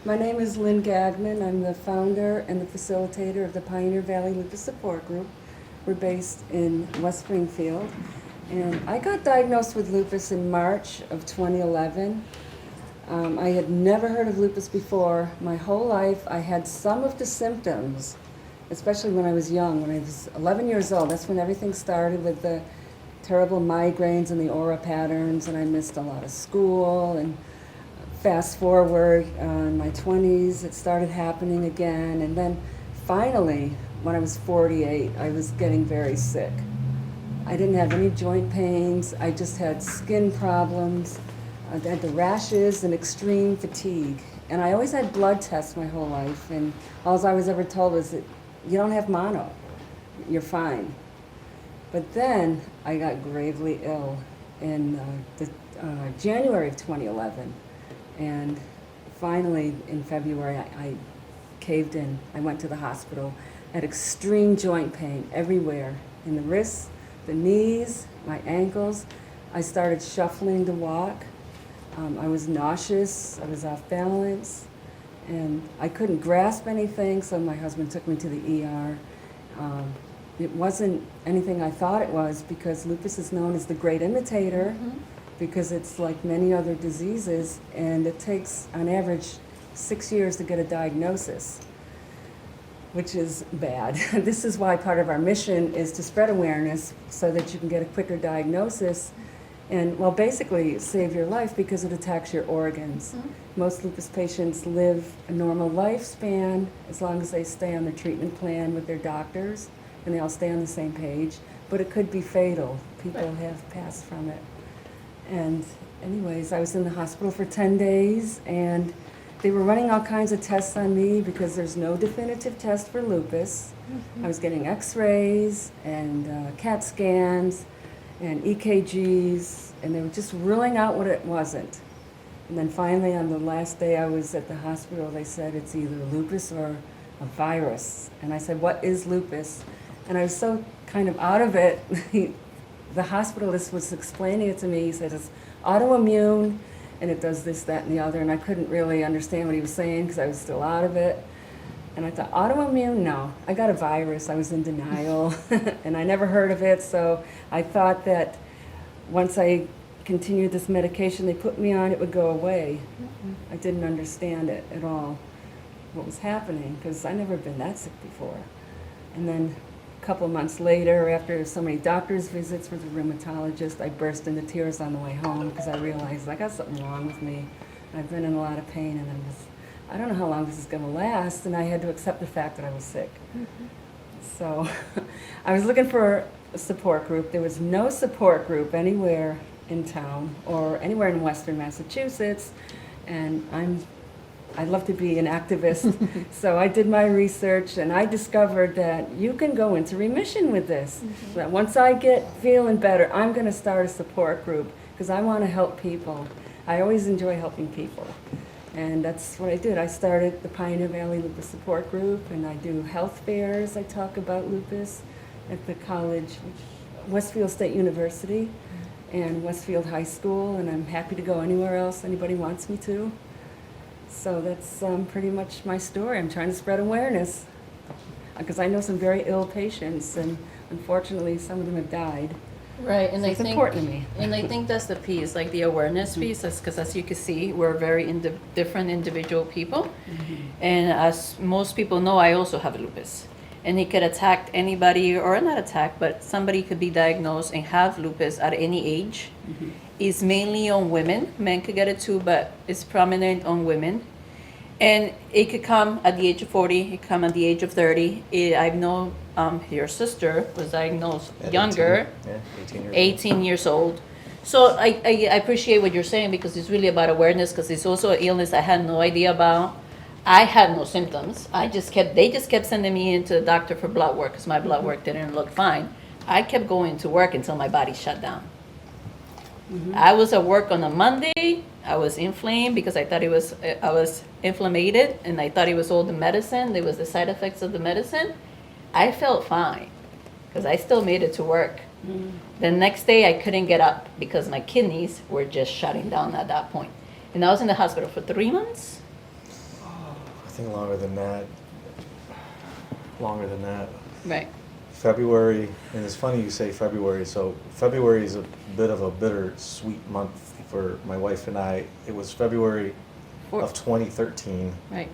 My name is Lynn Gagnon. I'm the founder and the facilitator of the Pioneer Valley Lupus Support Group. We're based in West Springfield. And I got diagnosed with lupus in March of 2011. I had never heard of lupus before. My whole life I had some of the symptoms, especially when I was young. When I was 11 years old, that's when everything started with the terrible migraines and the aura patterns, and I missed a lot of school. And fast forward, in my 20s, it started happening again. And then finally, when I was 48, I was getting very sick. I didn't have any joint pains. I just had skin problems. I had the rashes and extreme fatigue. And I always had blood tests my whole life. And all I was ever told was that you don't have mono. You're fine. But then I got gravely ill in January of 2011. And finally, in February, I caved in. I went to the hospital. I had extreme joint pain everywhere, in the wrists, the knees, my ankles. I started shuffling to walk. I was nauseous. I was off balance. And I couldn't grasp anything, so my husband took me to the ER. It wasn't anything I thought it was, because lupus is known as the great imitator, because it's like many other diseases, and it takes, on average, 6 years to get a diagnosis, which is bad. This is why part of our mission is to spread awareness so that you can get a quicker diagnosis and, well, basically save your life, because it attacks your organs. Most lupus patients live a normal lifespan as long as they stay on the treatment plan with their doctors and they all stay on the same page, but it could be fatal. People have passed from it. And anyways, I was in the hospital for 10 days, and they were running all kinds of tests on me because there's no definitive test for lupus. I was getting x-rays and CAT scans and EKGs, and they were just ruling out what it wasn't. And then finally, on the last day I was at the hospital, they said it's either lupus or a virus. And I said, what is lupus? And I was so kind of out of it. The hospitalist was explaining it to me. He said it's autoimmune, and it does this, that, and the other. And I couldn't really understand what he was saying because I was still out of it. And I thought, autoimmune? No, I got a virus. I was in denial, and I never heard of it. So I thought that once I continued this medication they put me on, it would go away. I didn't understand it at all, what was happening, because I'd never been that sick before. And then a couple of months later, after so many doctor's visits with a rheumatologist, I burst into tears on the way home because I realized I got something wrong with me. I've been in a lot of pain, and I don't know how long this is going to last, and I had to accept the fact that I was sick. So I was looking for a support group. There was no support group anywhere in town or anywhere in Western Massachusetts, and I'd love to be an activist. So I did my research, and I discovered that you can go into remission with this. That once I get feeling better, I'm going to start a support group because I want to help people. I always enjoy helping people. And that's what I did. I started the Pioneer Valley Lupus Support Group, and I do health fairs. I talk about lupus at the college, Westfield State University and Westfield High School, and I'm happy to go anywhere else anybody wants me to. So that's pretty much my story. I'm trying to spread awareness because I know some very ill patients, and unfortunately some of them have died. Right, and So I it's think, important to me. and I think that's the piece, like the awareness piece, because as you can see, we're very different individual people, and as most people know, I also have lupus, and it could attack anybody, or not attack, but somebody could be diagnosed and have lupus at any age. It's mainly on women. Men could get it too, but it's prominent on women. And it could come at the age of 40, it could come at the age of 30. I know your sister was diagnosed At younger, 18 years old. So I appreciate what you're saying, because it's really about awareness, because it's also an illness I had no idea about. I had no symptoms. They just kept sending me into the doctor for blood work because my blood work didn't look fine. I kept going to work until my body shut down. I was at work on a Monday. I was inflamed because I thought I was inflamed, and I thought it was all the medicine. There was the side effects of the medicine. I felt fine because I still made it to work. The next day I couldn't get up because my kidneys were just shutting down at that point. And I was in the hospital for 3 months. think longer than that. Longer than that. Right. February, and it's funny you say February, so February is a bit of a bittersweet month for my wife and I. It was February of 2013. Right.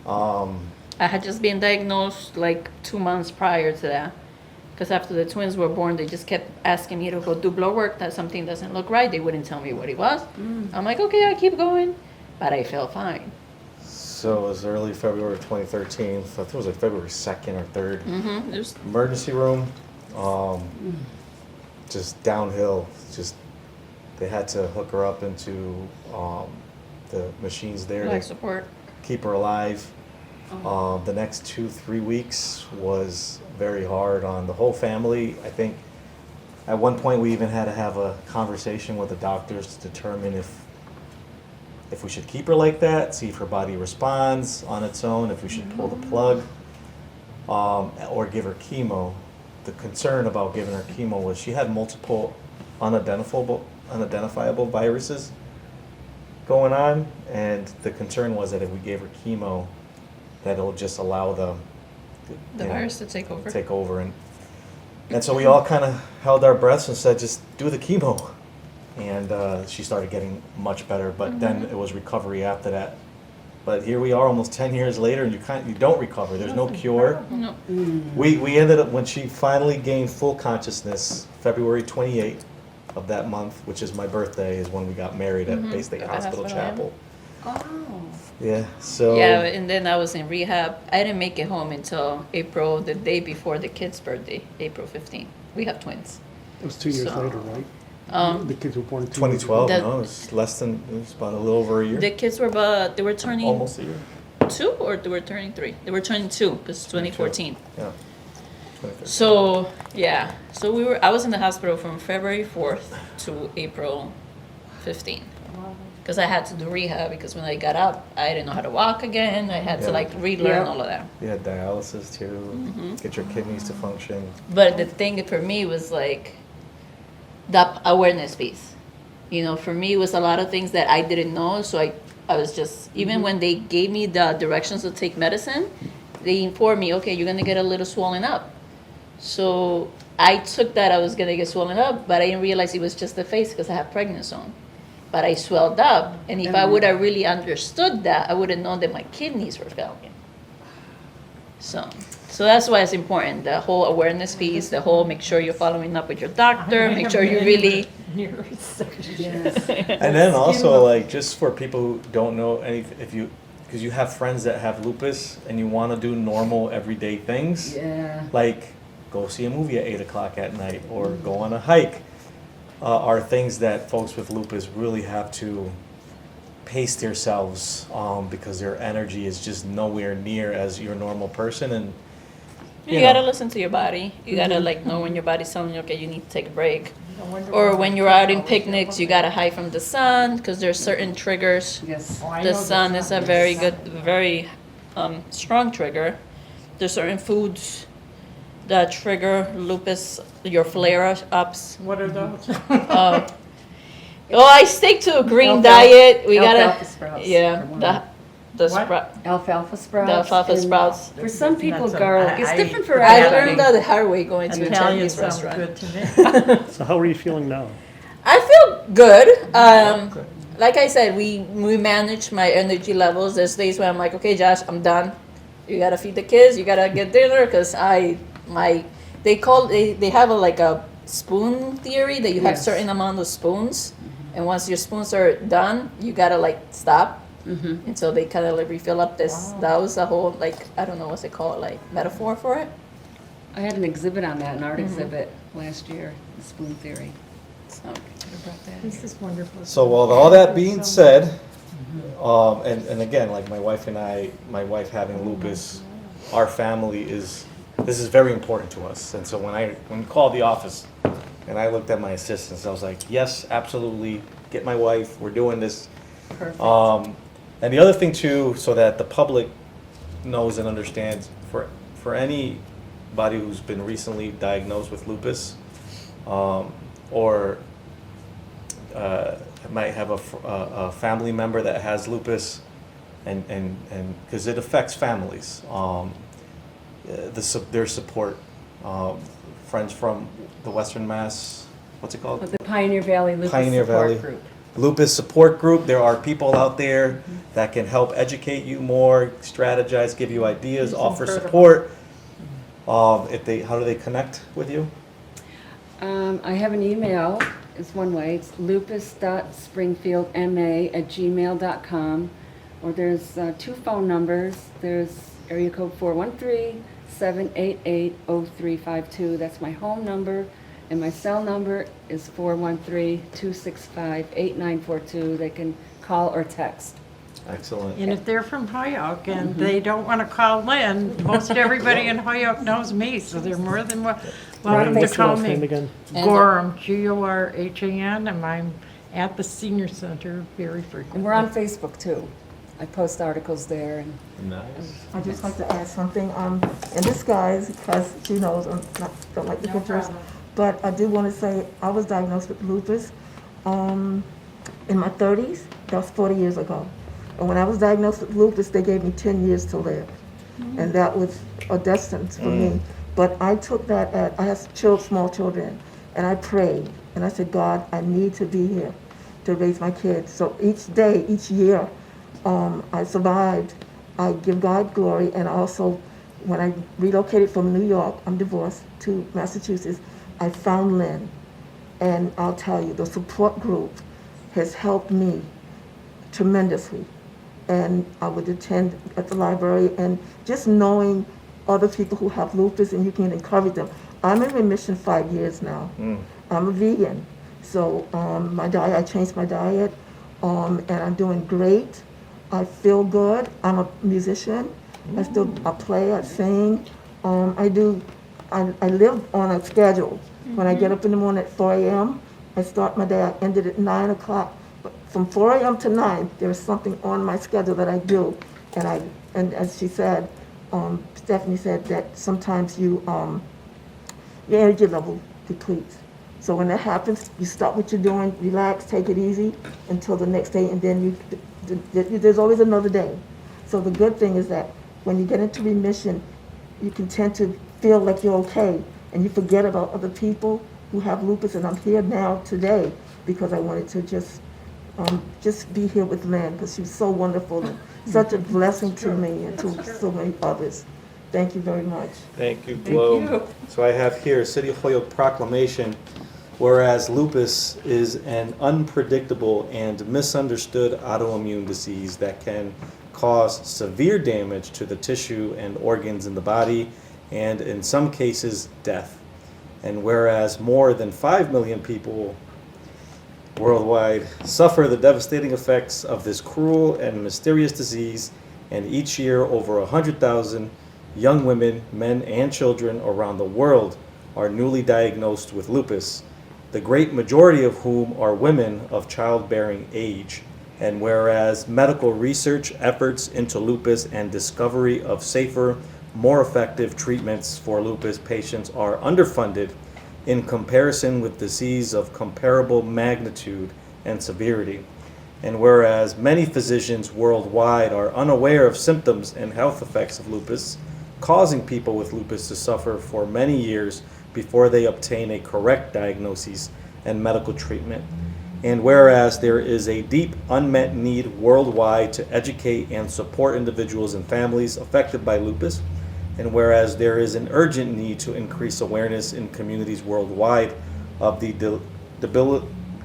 Um, I had just been diagnosed like 2 months prior to that. Because after the twins were born, they just kept asking me to go do blood work, that something doesn't look right. They wouldn't tell me what it was. I'm like, okay, I keep going. But I felt fine. so it was early February of 2013. So I think it was like February 2nd or 3rd. Mm-hmm. It was, Emergency room, just downhill. Just they had to hook her up into the machines there life to support. keep her alive. The next 2-3 weeks was very hard on the whole family. I think at one point we even had to have a conversation with the doctors to determine if we should keep her like that, see if her body responds on its own, if we should pull the plug, or give her chemo. The concern about giving her chemo was she had multiple unidentifiable viruses going on, and the concern was that if we gave her chemo, that it'll just allow the Virus to take over. And so we all kind of held our breaths and said, just do the chemo. And she started getting much better, but then it was recovery after that. But here we are almost 10 years later, and you don't recover. There's no cure. No. We ended up, when she finally gained full consciousness, February 28th of that month, which is my birthday, is when we got married at Bay State At the Hospital hospital, Chapel. Oh. Yeah, so. Yeah, and then I was in rehab. I didn't make it home until April, the day before the kid's birthday, April 15th. We have twins. It was 2 years So, later, right? The kids were born 2 years 2012, That- no, it was about a little over a year. The kids were they were turning Almost a year. 2 or they were turning 3? They were turning 2 because 2014. Yeah. 2013. So, yeah. So I was in the hospital from February 4th to April 15th. Because I had to do rehab because when I got up, I didn't know how to walk again. I had to Yeah. like relearn Yeah. all of that. You had dialysis too, get your kidneys to function. But the thing for me was like the awareness piece. You know, for me it was a lot of things that I didn't know. So I was just, even when they gave me the directions to take medicine, they informed me, okay, you're going to get a little swollen up. So I took that I was going to get swollen up, but I didn't realize it was just the face because I have prednisone. But I swelled up, and if I would have really understood that, I would have known that my kidneys were failing. So that's why it's important, the whole awareness piece, the whole make sure you're following up with your doctor, make sure you really. Yes. And then also, like, just for people who don't know anything, because you have friends that have lupus and you want to do normal everyday things, Yeah. like go see a movie at 8 o'clock at night or go on a hike, are things that folks with lupus really have to pace themselves because their energy is just nowhere near as your normal person. And You gotta listen to your body. You gotta like know when your body's telling you, okay, you need to take a break. Or when you're out in picnics, you gotta hide from the sun because there's certain triggers. Yes. The sun is a very good, very strong trigger. There's certain foods that trigger lupus, your flare-ups. What are those? Oh, I stick to a green Alfalfa- diet. We gotta, alfalfa sprouts, yeah, for one. the What? sprout, Alfalfa sprouts. the alfalfa and sprouts. For some people, That's a- garlic. It's I- different for I everybody. learned that the hard way going to a Italian Chinese sounds restaurant. good to me. So how are you feeling now? I feel good. Like I said, we manage my energy levels. There's days where I'm like, okay, Josh, I'm done. You gotta feed the kids. You gotta get dinner because they have a spoon theory that you have Yes. certain amount of spoons, and once your spoons are done, you gotta stop. And so they kind of refill up this. Wow. That was a whole I don't know what's it called, metaphor for it. I had an exhibit on that, an art exhibit last year, the spoon theory. So I brought that. This is wonderful. so, well, all that being said, and again, like my wife and I, my wife having lupus, our family this is very important to us. And so when we called the office and I looked at my assistants, I was like, yes, absolutely, get my wife, we're doing this. Perfect. And the other thing too, so that the public knows and understands, for anybody who's been recently diagnosed with lupus, or might have a family member that has lupus, and because it affects families. Their support, friends from the Western Mass, what's it called? The Pioneer Valley Lupus Pioneer Support Valley Group. Lupus Support Group. There are people out there that can help educate you more, strategize, give you ideas, offer support. How do they connect with you? I have an email. It's one way. It's lupus.springfieldma@gmail.com. Or there's 2 phone numbers. There's area code 413-788-0352. That's my home number. And my cell number is 413-265-8942. They can call or text. Excellent. And if they're from Hoyoke and they don't want to call Lynn, most everybody in Hoyoke knows me, so they're more than welcome to What's the call last name me. again? Gorham, Gorhan, and I'm at the senior center very frequently. And we're on Facebook too. I post articles there. And Nice. I'd just like to add something, in disguise, because she knows don't like the pictures. But I do want to say, I was diagnosed with lupus in my 30s. That was 40 years ago. And when I was diagnosed with lupus, they gave me 10 years to live. And that was a death sentence for me. But I took that I have small children, and I prayed. And I said, God, I need to be here to raise my kids. So each day, each year, I survived. I give God glory. And also, when I relocated from New York, I'm divorced, to Massachusetts, I found Lynn. And I'll tell you, the support group has helped me tremendously. And I would attend at the library, and just knowing other people who have lupus, and you can encourage them. I'm in remission 5 years now. I'm a vegan. So my diet, I changed my diet, and I'm doing great. I feel good. I'm a musician. I play, I sing. I live on a schedule. When I get up in the morning at 4 a.m., I start my day. I end it at 9 o'clock. But from 4 a.m. to 9, there is something on my schedule that I do. And as she said, Stefany said that sometimes your energy level depletes. So when that happens, you stop what you're doing, relax, take it easy until the next day, and then there's always another day. So the good thing is that when you get into remission, you can tend to feel like you're okay, and you forget about other people who have lupus. And I'm here now today because I wanted to just be here with Lynn, because she was so wonderful and such a blessing to me and to so many others. Thank you very much. Thank you, Globe. So I have here City of Holyoke Proclamation. Whereas lupus is an unpredictable and misunderstood autoimmune disease that can cause severe damage to the tissue and organs in the body, and in some cases, death. And whereas more than 5 million people worldwide suffer the devastating effects of this cruel and mysterious disease, and each year over 100,000 young women, men, and children around the world are newly diagnosed with lupus, the great majority of whom are women of childbearing age. And whereas medical research efforts into lupus and discovery of safer, more effective treatments for lupus patients are underfunded in comparison with disease of comparable magnitude and severity. And whereas many physicians worldwide are unaware of symptoms and health effects of lupus, causing people with lupus to suffer for many years before they obtain a correct diagnosis and medical treatment. And whereas there is a deep unmet need worldwide to educate and support individuals and families affected by lupus, and whereas there is an urgent need to increase awareness in communities worldwide of the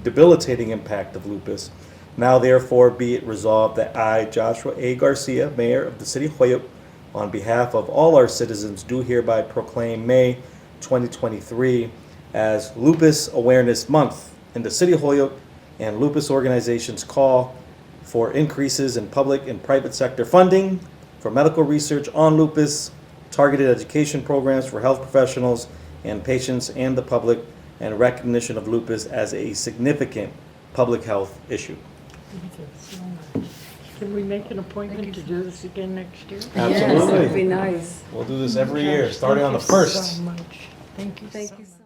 debilitating impact of lupus, now therefore be it resolved that I, Joshua A. Garcia, Mayor of the City of Holyoke, on behalf of all our citizens, do hereby proclaim May 2023 as Lupus Awareness Month in the City of Holyoke, and lupus organizations call for increases in public and private sector funding for medical research on lupus, targeted education programs for health professionals and patients and the public, and recognition of lupus as a significant public health issue. Thank you so much. Can we make an appointment to do this again next year? Yes, that would be nice. We'll do this every year, starting on the 1st. Thank you so much. Thank you Thank so you much. so